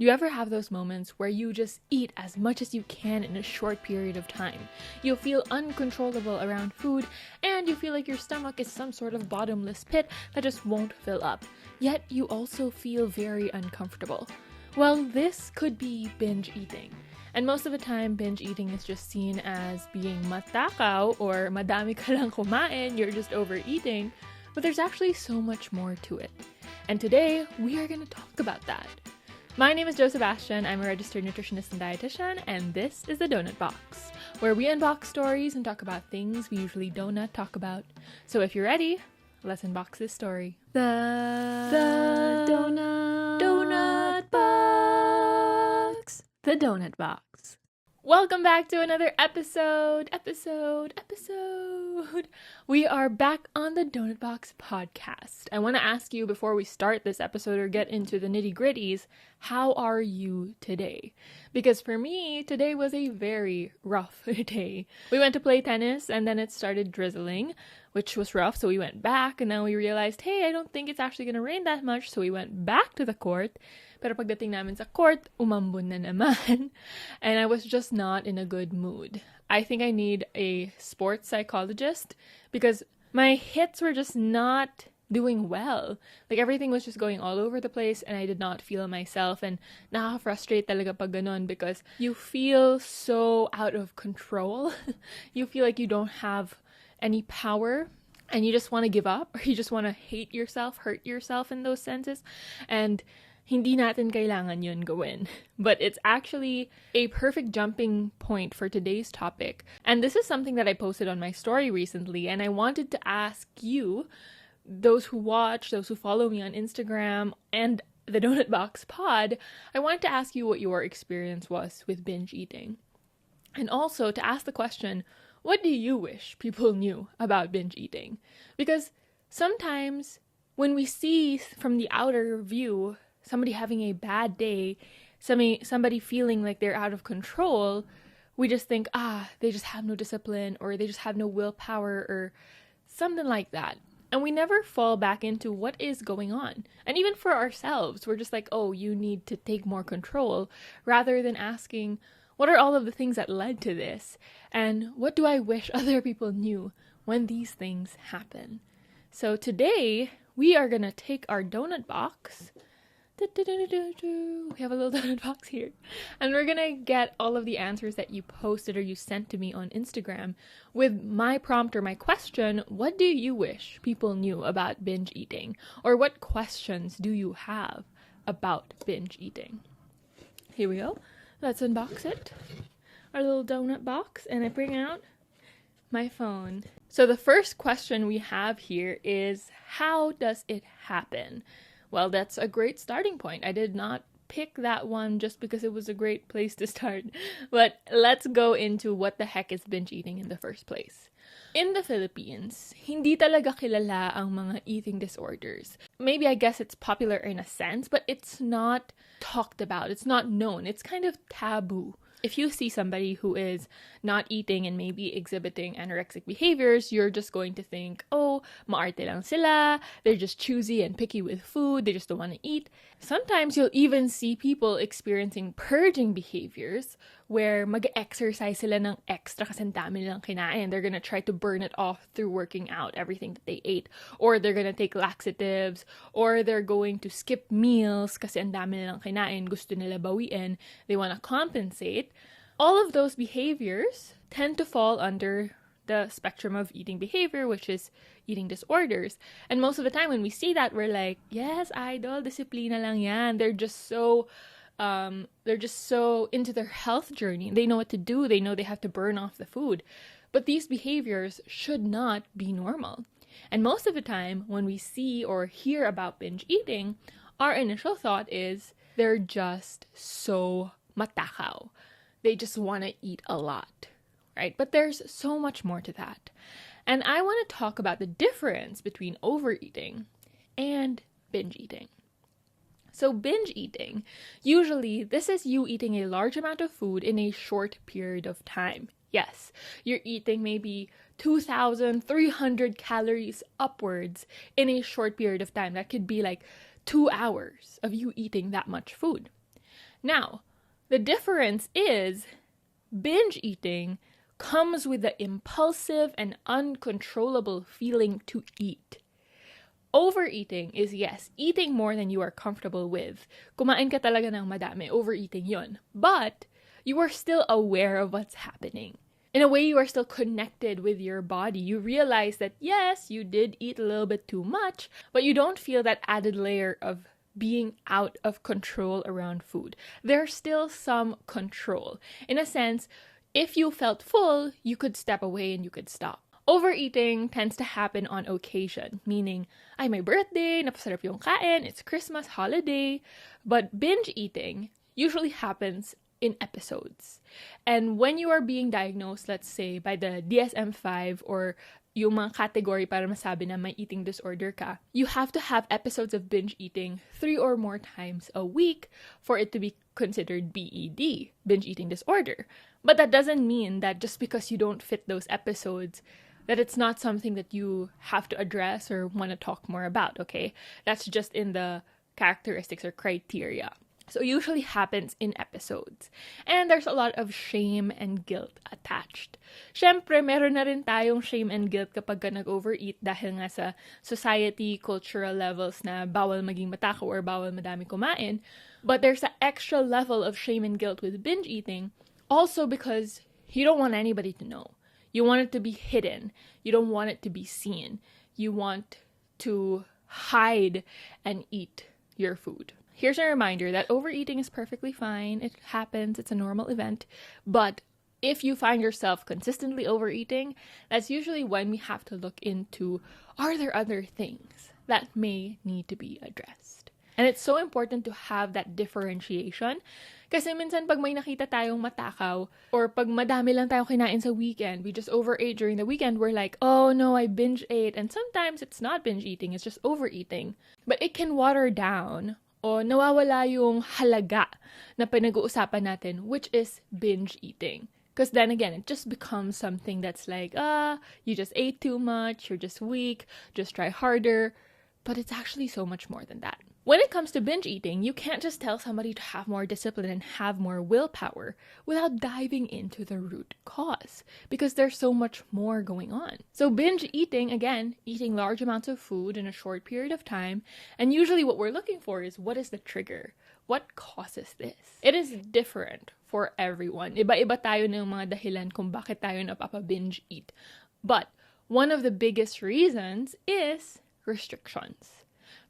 Do you ever have those moments where you just eat as much as you can in a short period of time? You feel uncontrollable around food, and you feel like your stomach is some sort of bottomless pit that just won't fill up. Yet you also feel very uncomfortable. Well, this could be binge eating. And most of the time, binge eating is just seen as being matakaw or madami ka lang kumain, you're just overeating. But there's actually so much more to it. And today, we are going to talk about that. My name is Sebastian. I'm a registered nutritionist and dietitian, and this is the Donut Box, where we unbox stories and talk about things we usually do not talk about. So if you're ready, let's unbox this story. The Donut Box. The Donut Box. Welcome back to another episode. We are back on the Donut Box podcast. I want to ask you before we start this episode or get into the nitty-gritties, how are you today? Because for me, today was a very rough day. We went to play tennis and then it started drizzling, which was rough. So we went back and now we realized, hey, I don't think it's actually going to rain that much. So we went back to the court. Pero pagdating namin sa court, umambon na naman. And I was just not in a good mood. I think I need a sports psychologist because my hits were just not doing well. Like everything was just going all over the place and I did not feel myself. And nakaka-frustrate talaga pag ganon because you feel so out of control. You feel like you don't have any power. And you just want to give up or you just want to hate yourself, hurt yourself in those senses. And hindi natin kailangan yun gawin. But it's actually a perfect jumping point for today's topic. And this is something that I posted on my story recently. And I wanted to ask you, those who watch, those who follow me on Instagram and the Donut Box pod, I wanted to ask you what your experience was with binge eating. And also to ask the question, what do you wish people knew about binge eating? Because sometimes when we see from the outer view somebody having a bad day, somebody feeling like they're out of control, we just think, they just have no discipline or they just have no willpower or something like that. And we never fall back into what is going on. And even for ourselves, we're just like, oh, you need to take more control rather than asking, what are all of the things that led to this? And what do I wish other people knew when these things happen? So today, we are going to take our donut box. We have a little donut box here. And we're going to get all of the answers that you posted or you sent to me on Instagram with my prompt or my question, what do you wish people knew about binge eating? Or what questions do you have about binge eating? Here we go. Let's unbox it. Our little donut box. And I bring out my phone. So the first question we have here is, how does it happen? Well, that's a great starting point. I did not pick that one just because it was a great place to start. But let's go into what the heck is binge eating in the first place. In the Philippines, hindi talaga kilala ang mga eating disorders. Maybe I guess it's popular in a sense, but it's not talked about. It's not known. It's kind of taboo. If you see somebody who is not eating and maybe exhibiting anorexic behaviors, you're just going to think, oh, maarte lang sila, they're just choosy and picky with food, they just don't want to eat. Sometimes you'll even see people experiencing purging behaviors where mag-exercise sila ng extra kasi ang dami nilang kinain. They're gonna try to burn it off through working out everything that they ate. Or they're gonna take laxatives. Or they're going to skip meals kasi ang dami nilang kinain. Gusto nila bawiin. They wanna compensate. All of those behaviors tend to fall under the spectrum of eating behavior, which is eating disorders. And most of the time when we see that, we're like, yes, idol, disiplina lang yan. They're just so into their health journey. They know what to do. They know they have to burn off the food. But these behaviors should not be normal. And most of the time when we see or hear about binge eating, our initial thought is they're just so matakaw. They just want to eat a lot, right? But there's so much more to that. And I want to talk about the difference between overeating and binge eating. So binge eating, usually this is you eating a large amount of food in a short period of time. Yes, you're eating maybe 2,300 calories upwards in a short period of time. That could be like 2 hours of you eating that much food. Now, the difference is binge eating comes with the impulsive and uncontrollable feeling to eat. Overeating is, yes, eating more than you are comfortable with. Kumain ka talaga ng madami, overeating yun. But you are still aware of what's happening. In a way, you are still connected with your body. You realize that, yes, you did eat a little bit too much, but you don't feel that added layer of being out of control around food. There's still some control. In a sense, if you felt full, you could step away and you could stop. Overeating tends to happen on occasion, meaning, ay, my birthday, napasarap yung kain, it's Christmas, holiday. But binge eating usually happens in episodes. And when you are being diagnosed, let's say, by the DSM-5 or yung mga category para masabi na may eating disorder ka, you have to have episodes of binge eating 3 or more times a week for it to be considered BED, binge eating disorder. But that doesn't mean that just because you don't fit those episodes, that it's not something that you have to address or want to talk more about, okay? That's just in the characteristics or criteria. So it usually happens in episodes. And there's a lot of shame and guilt attached. Syempre, meron na rin tayong shame and guilt kapag ka nag-overeat dahil nga sa society, cultural levels na bawal maging matakaw or bawal madami kumain. But there's an extra level of shame and guilt with binge eating, also because you don't want anybody to know. You want it to be hidden. You don't want it to be seen. You want to hide and eat your food. Here's a reminder that overeating is perfectly fine. It happens. It's a normal event. But if you find yourself consistently overeating, that's usually when we have to look into, are there other things that may need to be addressed? And it's so important to have that differentiation. Kasi minsan pag may nakita tayong matakaw or pag madami lang tayong kinain sa weekend, we just overate during the weekend, we're like, oh no, I binge ate. And sometimes it's not binge eating, it's just overeating. But it can water down o nawawala yung halaga na pinag-uusapan natin, which is binge eating. Because then again, it just becomes something that's like, you just ate too much, you're just weak, just try harder. But it's actually so much more than that. When it comes to binge eating, you can't just tell somebody to have more discipline and have more willpower without diving into the root cause, because there's so much more going on. So binge eating, again, eating large amounts of food in a short period of time, and usually what we're looking for is, what is the trigger? What causes this? It is different for everyone. Iba-iba tayo ng mga dahilan kung bakit tayo napapa-binge eat. But one of the biggest reasons is restrictions.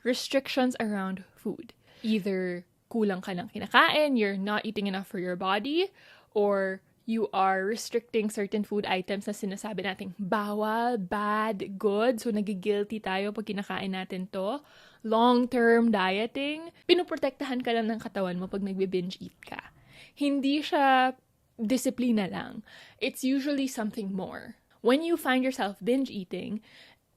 Restrictions around food. Either kulang ka ng kinakain, you're not eating enough for your body, or you are restricting certain food items na sinasabi nating bawal, bad, good. So nagigilty tayo pag kinakain natin to. Long-term dieting, pinuprotektahan ka lang ng katawan mo pag nagbe-binge eat ka. Hindi siya disiplina lang. It's usually something more. When you find yourself binge eating,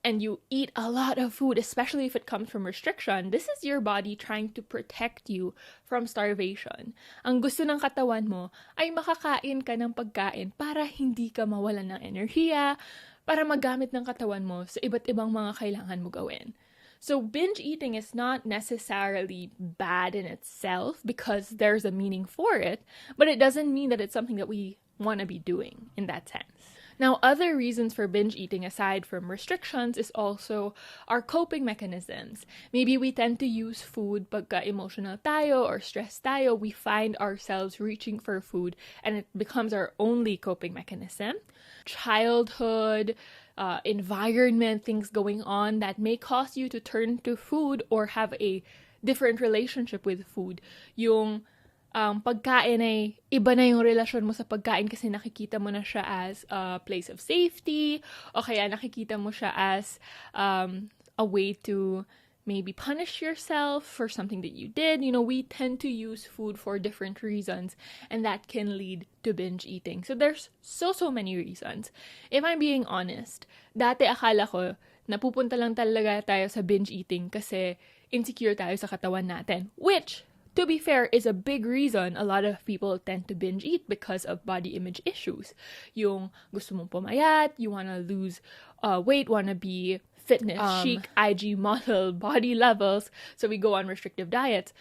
and you eat a lot of food, especially if it comes from restriction, this is your body trying to protect you from starvation. Ang gusto ng katawan mo ay makakain ka ng pagkain para hindi ka mawalan ng enerhiya, para magamit ng katawan mo sa iba't ibang mga kailangan mo gawin. So binge eating is not necessarily bad in itself because there's a meaning for it, but it doesn't mean that it's something that we want to be doing in that sense. Now, other reasons for binge eating aside from restrictions is also our coping mechanisms. Maybe we tend to use food pagka emotional tayo or stressed tayo. We find ourselves reaching for food and it becomes our only coping mechanism. Childhood, environment, things going on that may cause you to turn to food or have a different relationship with food. Yung pagkain ay iba na yung relasyon mo sa pagkain kasi nakikita mo na siya as a place of safety o kaya nakikita mo siya as a way to maybe punish yourself for something that you did. You know, we tend to use food for different reasons and that can lead to binge eating. So there's so many reasons. If I'm being honest, dati akala ko napupunta lang talaga tayo sa binge eating kasi insecure tayo sa katawan natin, which to be fair, is a big reason a lot of people tend to binge eat because of body image issues. Yung gusto mong pumayat, you wanna lose weight, wanna be fitness chic, IG model, body levels, so we go on restrictive diets.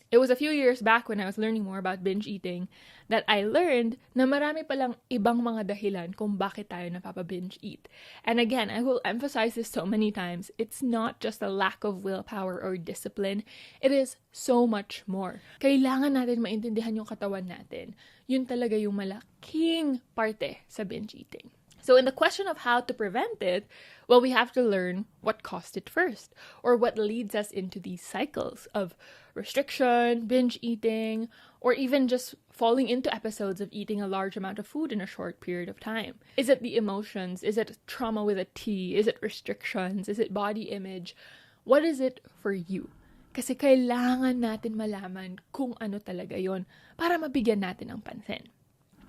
It was a few years back when I was learning more about binge eating that I learned na marami palang ibang mga dahilan kung bakit tayo napapa-binge eat. And again, I will emphasize this so many times. It's not just a lack of willpower or discipline. It is so much more. Kailangan natin maintindihan yung katawan natin. Yun talaga yung malaking parte sa binge eating. So in the question of how to prevent it, well, we have to learn what caused it first, or what leads us into these cycles of restriction, binge eating, or even just falling into episodes of eating a large amount of food in a short period of time. Is it the emotions? Is it trauma with a T? Is it restrictions? Is it body image? What is it for you? Kasi kailangan natin malaman kung ano talaga yon para mabigyan natin ng pansin.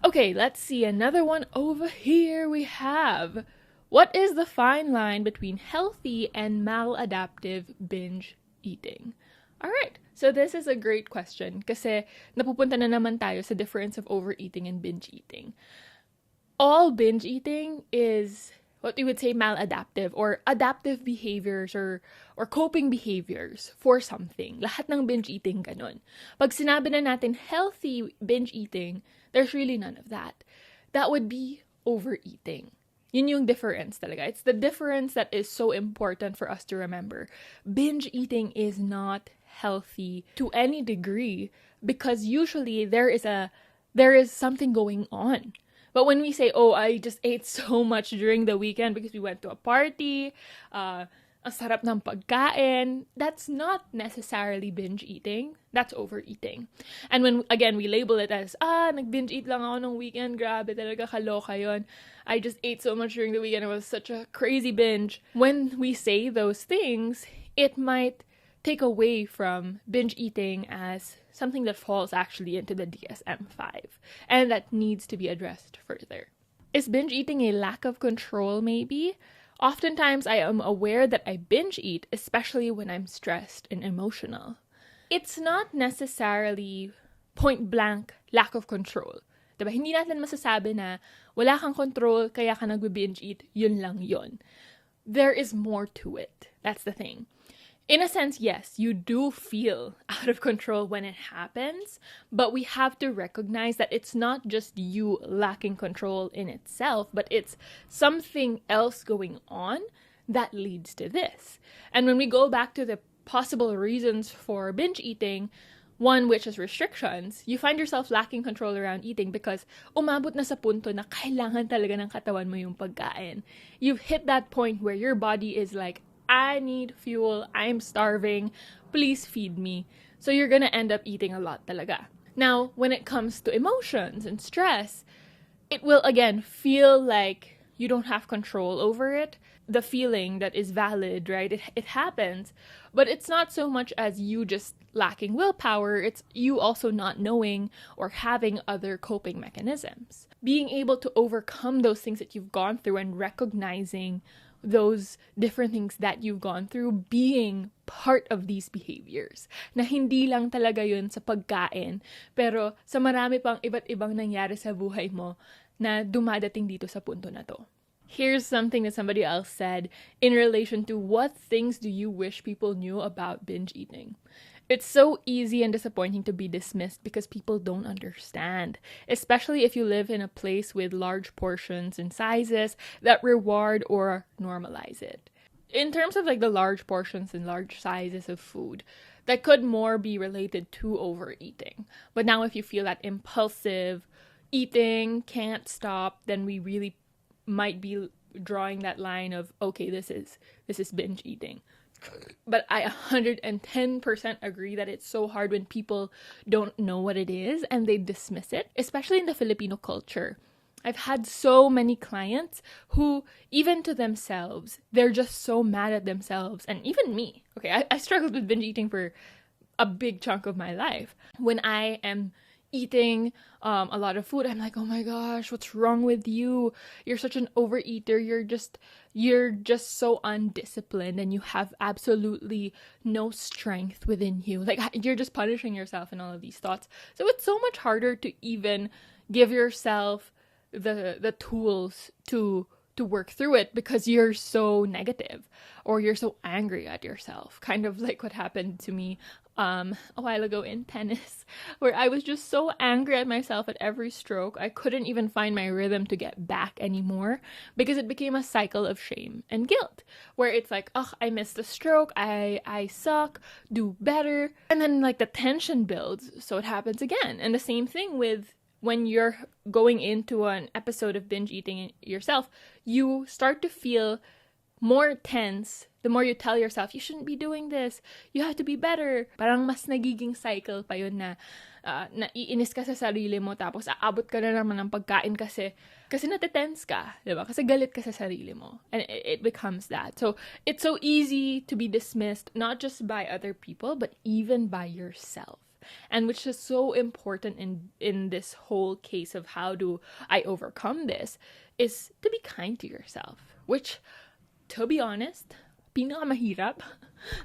Okay, let's see another one over here we have. What is the fine line between healthy and maladaptive binge eating? Alright, so this is a great question kasi napupunta na naman tayo sa difference of overeating and binge eating. All binge eating is what we would say maladaptive or adaptive behaviors or coping behaviors for something. Lahat ng binge eating ganun. Pag sinabi na natin healthy binge eating, there's really none of that. That would be overeating. Yun yung difference talaga. It's the difference that is so important for us to remember. Binge eating is not healthy to any degree because usually there is something going on. But when we say, oh, I just ate so much during the weekend because we went to a party, ang sarap ng pagkain, that's not necessarily binge eating. That's overeating. And when, again, we label it as, nag-binge eat lang ako nung weekend, grabe, talaga kaloka yun. I just ate so much during the weekend, it was such a crazy binge. When we say those things, it might take away from binge eating as something that falls actually into the DSM-5 and that needs to be addressed further. Is binge eating a lack of control maybe? Oftentimes I am aware that I binge eat, especially when I'm stressed and emotional. It's not necessarily point blank lack of control. Diba? Hindi natin masasabi na wala kang control kaya ka nag-binge eat, yun lang yun. There is more to it. That's the thing. In a sense, yes, you do feel out of control when it happens, but we have to recognize that it's not just you lacking control in itself, but it's something else going on that leads to this. And when we go back to the possible reasons for binge eating, one which is restrictions, you find yourself lacking control around eating because umabot na sa punto na kailangan talaga ng katawan mo yung pagkain. You've hit that point where your body is like, I need fuel, I'm starving, please feed me. So you're gonna end up eating a lot talaga. Now, when it comes to emotions and stress, it will again feel like you don't have control over it. The feeling that is valid, right? It happens, but it's not so much as you just lacking willpower, it's you also not knowing or having other coping mechanisms. Being able to overcome those things that you've gone through and recognizing those different things that you've gone through being part of these behaviors. Na hindi lang talaga yun sa pagkain, pero sa marami pang iba't ibang nangyari sa buhay mo na dumadating dito sa punto na to. Here's something that somebody else said in relation to what things do you wish people knew about binge eating. It's so easy and disappointing to be dismissed because people don't understand, especially if you live in a place with large portions and sizes that reward or normalize it. In terms of like the large portions and large sizes of food, that could more be related to overeating. But now if you feel that impulsive eating, can't stop, then we really might be drawing that line of, okay, this is binge eating. But I 110% agree that it's so hard when people don't know what it is and they dismiss it, especially in the Filipino culture. I've had so many clients who, even to themselves, they're just so mad at themselves, and even me. Okay, I struggled with binge eating for a big chunk of my life. When I am eating a lot of food, I'm like, oh my gosh, what's wrong with you? You're such an overeater. You're just so undisciplined and you have absolutely no strength within you. Like, you're just punishing yourself and all of these thoughts. So it's so much harder to even give yourself the tools to work through it because you're so negative or you're so angry at yourself. Kind of like what happened to me a while ago in tennis, where I was just so angry at myself at every stroke. I couldn't even find my rhythm to get back anymore because it became a cycle of shame and guilt, where it's like, oh, I missed a stroke, I suck, do better. And then like the tension builds, so it happens again. And the same thing with when you're going into an episode of binge eating yourself, you start to feel more tense the more you tell yourself, you shouldn't be doing this, you have to be better. Parang mas nagiging cycle pa yun na naiinis ka sa sarili mo, tapos aabot ka na naman ng pagkain kasi natetense ka, diba? Kasi galit ka sa sarili mo. And it becomes that. So it's so easy to be dismissed, not just by other people, but even by yourself. And which is so important in this whole case of how do I overcome this, is to be kind to yourself. Which, to be honest, pinakamahirap.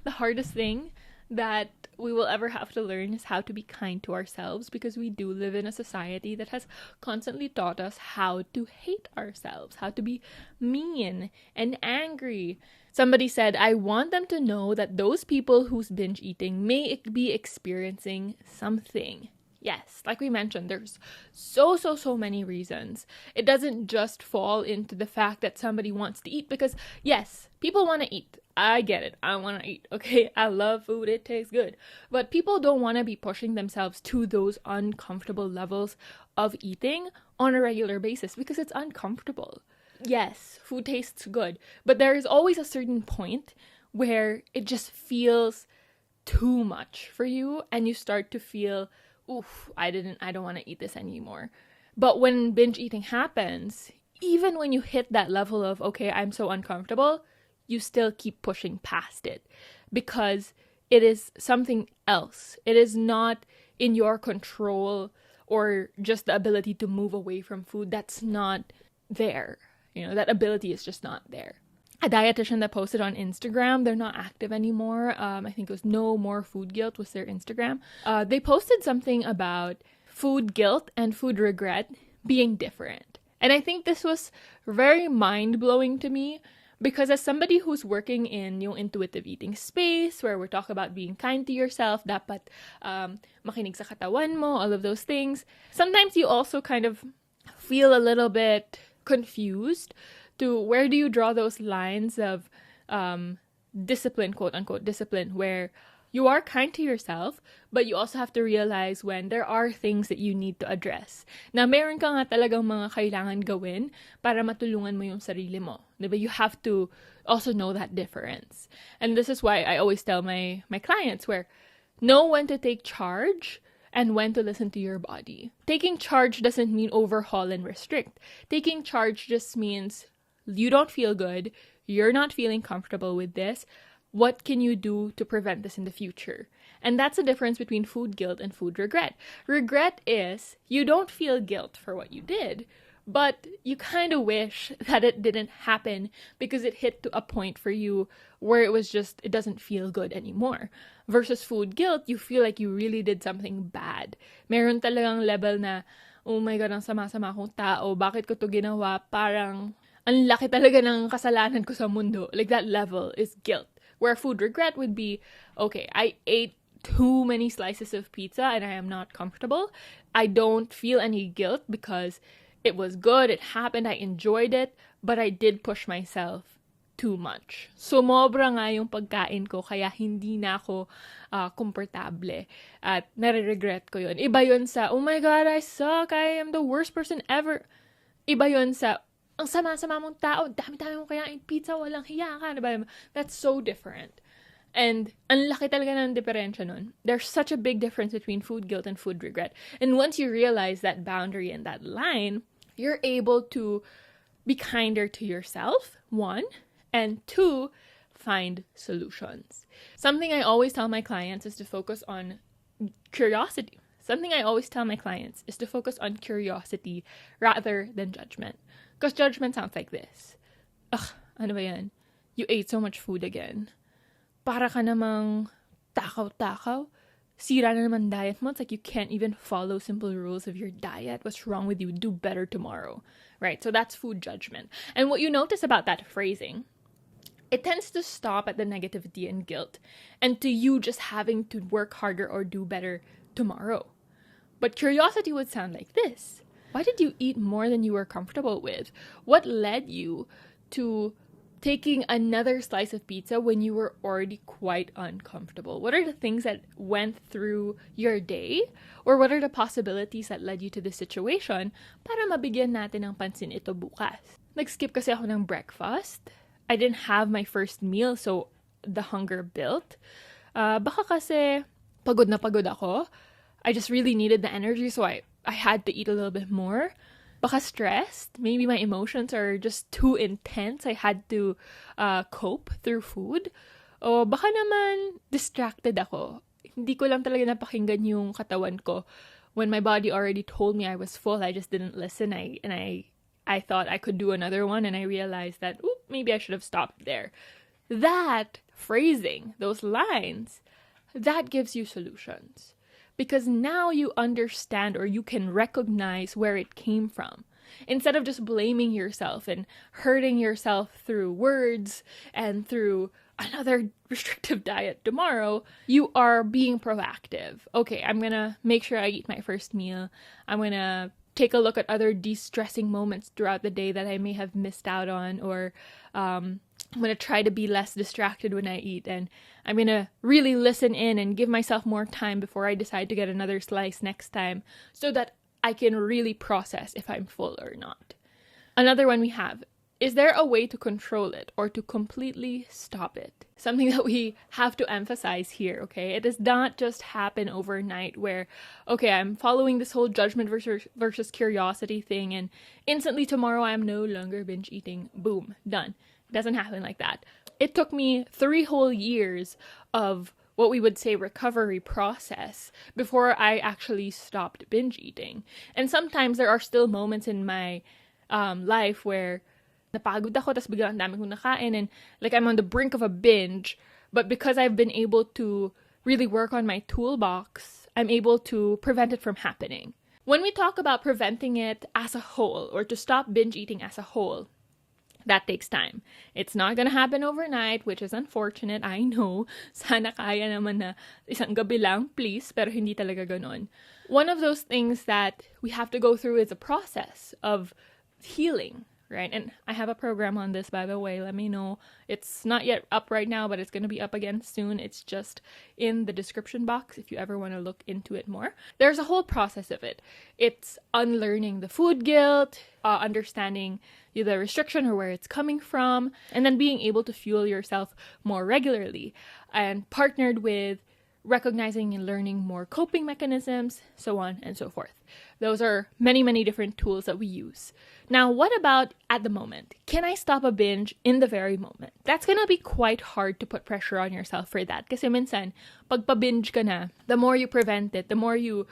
The hardest thing that we will ever have to learn is how to be kind to ourselves, because we do live in a society that has constantly taught us how to hate ourselves, how to be mean and angry. Somebody said, I want them to know that those people who's binge eating may be experiencing something. Yes, like we mentioned, there's so many reasons. It doesn't just fall into the fact that somebody wants to eat, because yes, people want to eat. I get it. I want to eat. Okay, I love food. It tastes good. But people don't want to be pushing themselves to those uncomfortable levels of eating on a regular basis because it's uncomfortable. Yes, food tastes good, but there is always a certain point where it just feels too much for you and you start to feel, oof, I don't want to eat this anymore. But when binge eating happens, even when you hit that level of, okay, I'm so uncomfortable, you still keep pushing past it because it is something else. It is not in your control or just the ability to move away from food. That's not there. You know, that ability is just not there. A dietitian that posted on Instagram, they're not active anymore. I think it was No More Food Guilt was their Instagram. They posted something about food guilt and food regret being different. And I think this was very mind-blowing to me because as somebody who's working in yung intuitive eating space where we talk about being kind to yourself, dapat makinig sa katawan mo, all of those things, sometimes you also kind of feel a little bit confused to where do you draw those lines of discipline, quote unquote discipline, where you are kind to yourself, but you also have to realize when there are things that you need to address. Na meron ka nga talagang mga kailangan gawin para matulungan mo yung sarili mo. Diba? You have to also know that difference. And this is why I always tell my clients where know when to take charge and when to listen to your body. Taking charge doesn't mean overhaul and restrict. Taking charge just means you don't feel good, you're not feeling comfortable with this. What can you do to prevent this in the future? And that's the difference between food guilt and food regret. Regret is you don't feel guilt for what you did, but you kind of wish that it didn't happen because it hit to a point for you where it doesn't feel good anymore. Versus food guilt, you feel like you really did something bad. Meron talagang level na, oh my God, ang sama-sama kong tao, bakit ko to ginawa? Parang, ang laki talaga ng kasalanan ko sa mundo. Like that level is guilt. Where food regret would be, okay, I ate too many slices of pizza and I am not comfortable. I don't feel any guilt because it was good, it happened, I enjoyed it, but I did push myself too much. Sumobra nga yung pagkain ko kaya hindi na ako komportable at nare-regret ko yun. Iba yun sa, oh my God, I suck, I am the worst person ever. Iba yun sa, ang sama-sama mong tao, dami-dami mong kayain pizza, walang hiya ka, diba? That's so different. And ang laki talaga ng diferensya nun. There's such a big difference between food guilt and food regret. And once you realize that boundary and that line, you're able to be kinder to yourself, one, and two, find solutions. Something I always tell my clients is to focus on curiosity. Something I always tell my clients is to focus on curiosity rather than judgment. Because judgment sounds like this. Ugh, ano ba yan? You ate so much food again. Para ka namang takaw-takaw. Sira na naman diet mo. It's like you can't even follow simple rules of your diet. What's wrong with you? Do better tomorrow. Right? So that's food judgment. And what you notice about that phrasing it tends to stop at the negativity and guilt, and to you just having to work harder or do better tomorrow. But curiosity would sound like this. Why did you eat more than you were comfortable with? What led you to taking another slice of pizza when you were already quite uncomfortable? What are the things that went through your day? Or what are the possibilities that led you to this situation para mabigyan natin ng pansin ito bukas? Nag-skip kasi ako ng breakfast. I didn't have my first meal, so the hunger built. Baka kasi pagod na pagod ako. I just really needed the energy, so I had to eat a little bit more. Baka stressed. Maybe my emotions are just too intense. I had to cope through food. O baka naman distracted ako. Hindi ko lang talaga napakinggan yung katawan ko. When my body already told me I was full, I just didn't listen. I thought I could do another one, and I realized that, maybe I should have stopped there. That phrasing, those lines, that gives you solutions. Because now you understand, or you can recognize where it came from. Instead of just blaming yourself and hurting yourself through words and through another restrictive diet tomorrow, you are being proactive. Okay, I'm gonna make sure I eat my first meal. I'm gonna take a look at other de-stressing moments throughout the day that I may have missed out on, or I'm going to try to be less distracted when I eat, and I'm going to really listen in and give myself more time before I decide to get another slice next time, so that I can really process if I'm full or not. Another one we have, is there a way to control it or to completely stop it? Something that we have to emphasize here, okay? It does not just happen overnight where, okay, I'm following this whole judgment versus curiosity thing, and instantly tomorrow I'm no longer binge eating. Boom, done. It doesn't happen like that. It took me 3 whole years of what we would say recovery process before I actually stopped binge eating. And sometimes there are still moments in my life where napagod ako, tas biglang ang dami kong nakain, and like I'm on the brink of a binge, but because I've been able to really work on my toolbox, I'm able to prevent it from happening. When we talk about preventing it as a whole, or to stop binge eating as a whole, that takes time. It's not gonna happen overnight, which is unfortunate, I know. Sana kaya naman na isang gabi lang, please, pero hindi talaga ganon. One of those things that we have to go through is a process of healing, right? And I have a program on this, by the way. Let me know. It's not yet up right now, but it's going to be up again soon. It's just in the description box if you ever want to look into it more. There's a whole process of it. It's unlearning the food guilt, understanding the restriction or where it's coming from, and then being able to fuel yourself more regularly, and partnered with recognizing and learning more coping mechanisms, so on and so forth. Those are many, many different tools that we use. Now, what about at the moment? Can I stop a binge in the very moment? That's gonna be quite hard to put pressure on yourself for that. Kasi minsan, pag pa-binge ka na, the more you prevent it, the more you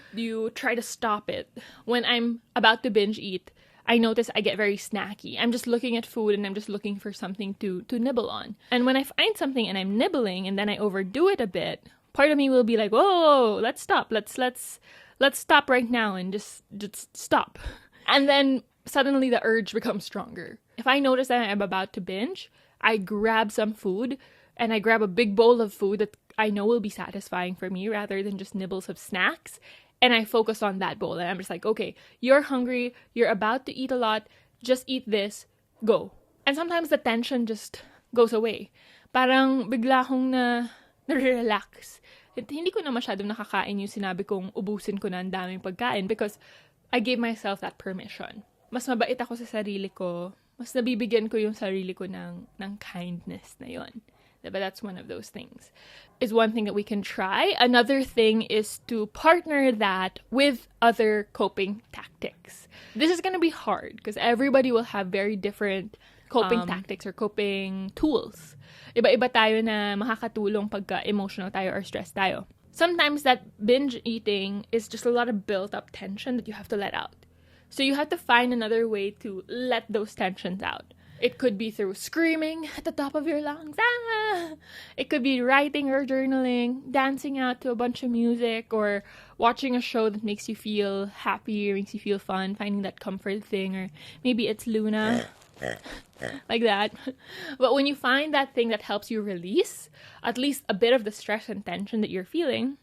try to stop it. When I'm about to binge eat, I notice I get very snacky. I'm just looking at food and I'm just looking for something to nibble on. And when I find something and I'm nibbling and then I overdo it a bit, part of me will be like, whoa, let's stop. Let's stop right now and just stop. And then suddenly the urge becomes stronger. If I notice that I'm about to binge, I grab some food, and I grab a big bowl of food that I know will be satisfying for me rather than just nibbles of snacks. And I focus on that bowl. And I'm just like, okay, you're hungry. You're about to eat a lot. Just eat this. Go. And sometimes the tension just goes away. Parang bigla akong na-relax. Hindi ko na masyadong nakakain yung sinabi kong ubusin ko na ang daming pagkain because I gave myself that permission. Mas mabait ako sa sarili ko. Mas nabibigyan ko yung sarili ko ng kindness na yon. But that's one of those things. Is one thing that we can try. Another thing is to partner that with other coping tactics. This is going to be hard because everybody will have very different coping tactics or coping tools. Iba-iba tayo na makakatulong pagka emotional tayo or stressed tayo. Sometimes that binge eating is just a lot of built-up tension that you have to let out. So you have to find another way to let those tensions out. It could be through screaming at the top of your lungs. Ah! It could be writing or journaling, dancing out to a bunch of music, or watching a show that makes you feel happy or makes you feel fun, finding that comfort thing. Or maybe it's Luna. like that. But when you find that thing that helps you release at least a bit of the stress and tension that you're feeling,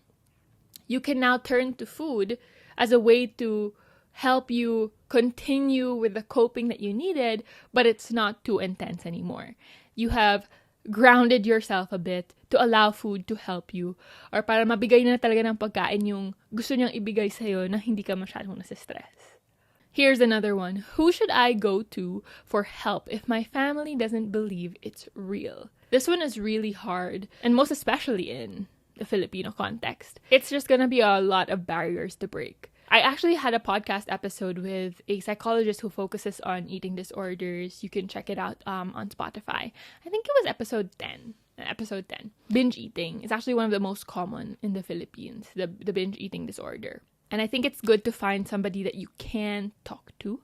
you can now turn to food as a way to help you continue with the coping that you needed, but it's not too intense anymore. You have grounded yourself a bit to allow food to help you, or para mabigay na talaga ng pagkain yung gusto niyang ibigay sa'yo na hindi ka masyadong nasistress. Here's another one. Who should I go to for help if my family doesn't believe it's real? This one is really hard, and most especially in the Filipino context. It's just gonna be a lot of barriers to break. I actually had a podcast episode with a psychologist who focuses on eating disorders. You can check it out on Spotify. I think it was episode 10. Binge eating is actually one of the most common in the Philippines, the binge eating disorder. And I think it's good to find somebody that you can talk to.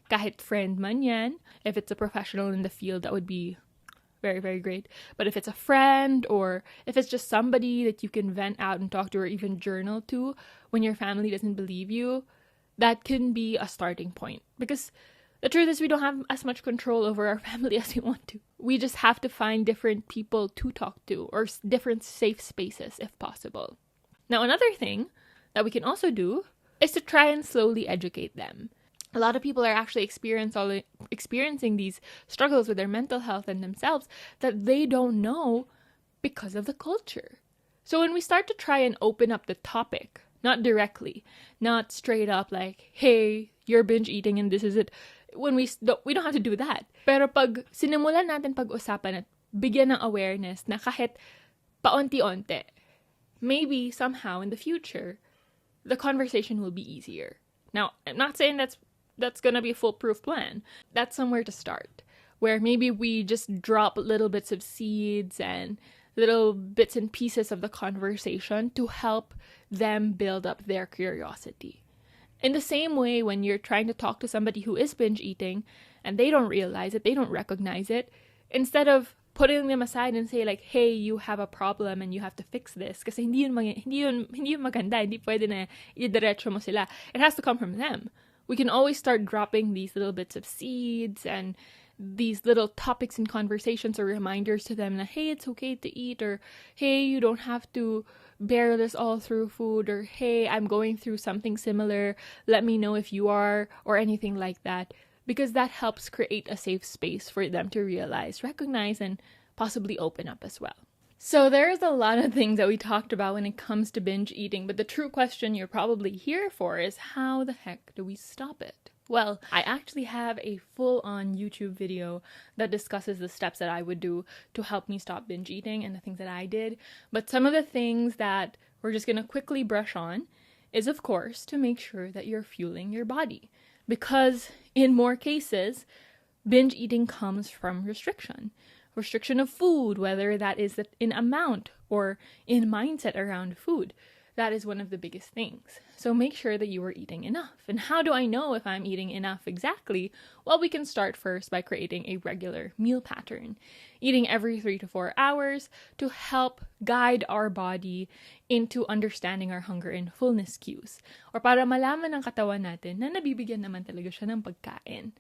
Kahit friend man yan. If it's a professional in the field, that would be very, very great. But if it's a friend, or if it's just somebody that you can vent out and talk to, or even journal to when your family doesn't believe you, that can be a starting point. Because the truth is, we don't have as much control over our family as we want to. We just have to find different people to talk to, or different safe spaces if possible. Now, another thing that we can also do is to try and slowly educate them. A lot of people are actually experiencing these struggles with their mental health and themselves that they don't know because of the culture. So when we start to try and open up the topic, not directly, not straight up like, hey, you're binge eating and this is it. When we don't have to do that. Pero pag sinimulan natin pag-usapan at bigyan ng awareness na kahit paunti-onti, maybe somehow in the future, the conversation will be easier. Now, I'm not saying that's gonna be a foolproof plan. That's somewhere to start, where maybe we just drop little bits of seeds and little bits and pieces of the conversation to help them build up their curiosity. In the same way, when you're trying to talk to somebody who is binge eating and they don't realize it, they don't recognize it, instead of putting them aside and say like, hey, you have a problem and you have to fix this, kasi hindi yun maganda, hindi pwede na idiretso mo sila. It has to come from them. We can always start dropping these little bits of seeds and these little topics in conversations or reminders to them that, hey, it's okay to eat, or hey, you don't have to bear this all through food, or hey, I'm going through something similar, let me know if you are, or anything like that, because that helps create a safe space for them to realize, recognize, and possibly open up as well. So there's a lot of things that we talked about when it comes to binge eating, but the true question you're probably here for is, how the heck do we stop it? Well, I actually have a full-on YouTube video that discusses the steps that I would do to help me stop binge eating and the things that I did. But some of the things that we're just going to quickly brush on is, of course, to make sure that you're fueling your body. Because in more cases, binge eating comes from restriction. Restriction of food, whether that is in amount or in mindset around food. That is one of the biggest things. So make sure that you are eating enough. And how do I know if I'm eating enough exactly? Well, we can start first by creating a regular meal pattern. Eating every 3 to 4 hours to help guide our body into understanding our hunger and fullness cues. Or para malaman ng katawan natin na nabibigyan naman talaga siya ng pagkain.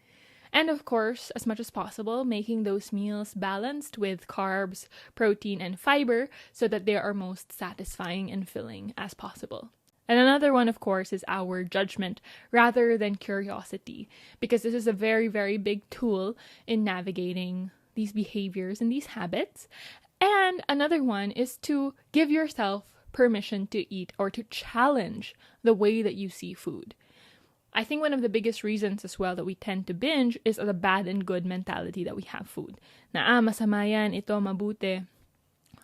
And of course, as much as possible, making those meals balanced with carbs, protein, and fiber so that they are most satisfying and filling as possible. And another one, of course, is our judgment rather than curiosity, because this is a very, very big tool in navigating these behaviors and these habits. And another one is to give yourself permission to eat or to challenge the way that you see food. I think one of the biggest reasons as well that we tend to binge is the bad and good mentality that we have food. Na masama yan, ito mabuti.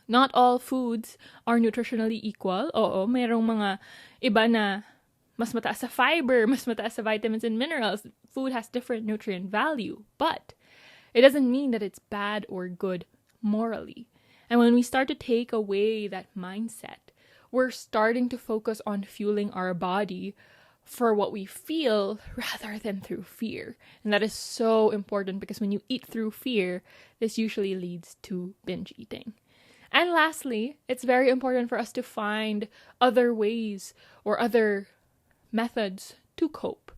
Not all foods are nutritionally equal. Oo, mayroong mga iba na mas mataas sa fiber, mas mataas sa vitamins and minerals. Food has different nutrient value, but it doesn't mean that it's bad or good morally. And when we start to take away that mindset, we're starting to focus on fueling our body for what we feel rather than through fear. And that is so important because when you eat through fear, this usually leads to binge eating. And lastly, it's very important for us to find other ways or other methods to cope.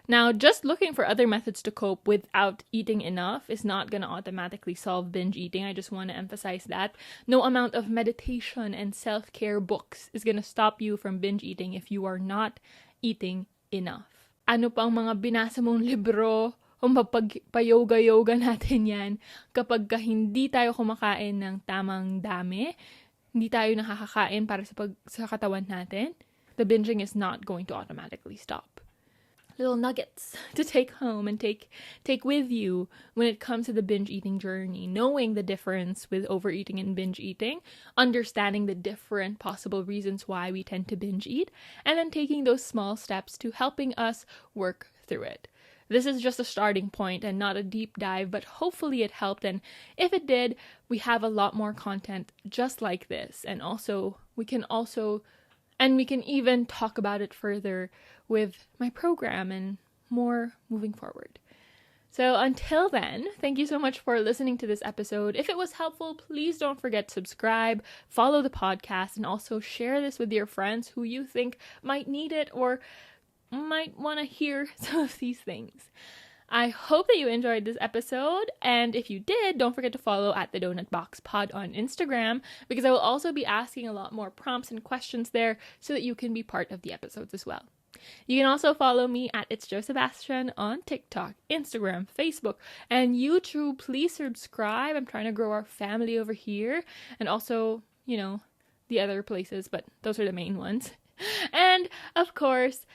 Now, just looking for other methods to cope without eating enough is not going to automatically solve binge eating. I just want to emphasize that. No amount of meditation and self-care books is going to stop you from binge eating if you are not eating enough. Ano pang mga binasa mong libro o mapagpa-yoga-yoga natin yan kapag hindi tayo kumakain ng tamang dami, hindi tayo nakakakain para sa katawan natin, the binging is not going to automatically stop. Little nuggets to take home and take with you when it comes to the binge eating journey. Knowing the difference with overeating and binge eating, understanding the different possible reasons why we tend to binge eat, and then taking those small steps to helping us work through it. This is just a starting point and not a deep dive, but hopefully it helped. And if it did, we have a lot more content just like this. And we can even talk about it further with my program and more moving forward. So until then, thank you so much for listening to this episode. If it was helpful, please don't forget to subscribe, follow the podcast, and also share this with your friends who you think might need it or might want to hear some of these things. I hope that you enjoyed this episode, and if you did, don't forget to follow at the Donut Box Pod on Instagram, because I will also be asking a lot more prompts and questions there so that you can be part of the episodes as well. You can also follow me at itsjosebstian on TikTok, Instagram, Facebook, and YouTube. Please subscribe. I'm trying to grow our family over here, and also, the other places, but those are the main ones. And of course,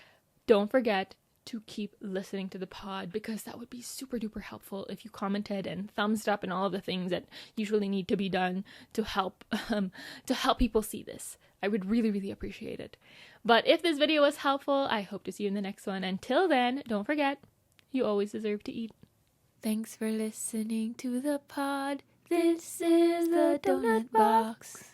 don't forget to keep listening to the pod, because that would be super duper helpful if you commented and thumbs up and all of the things that usually need to be done to help people see this. I would really, really appreciate it. But if this video was helpful, I hope to see you in the next one. Until then, don't forget, you always deserve to eat. Thanks for listening to the pod. This is the Donut Box.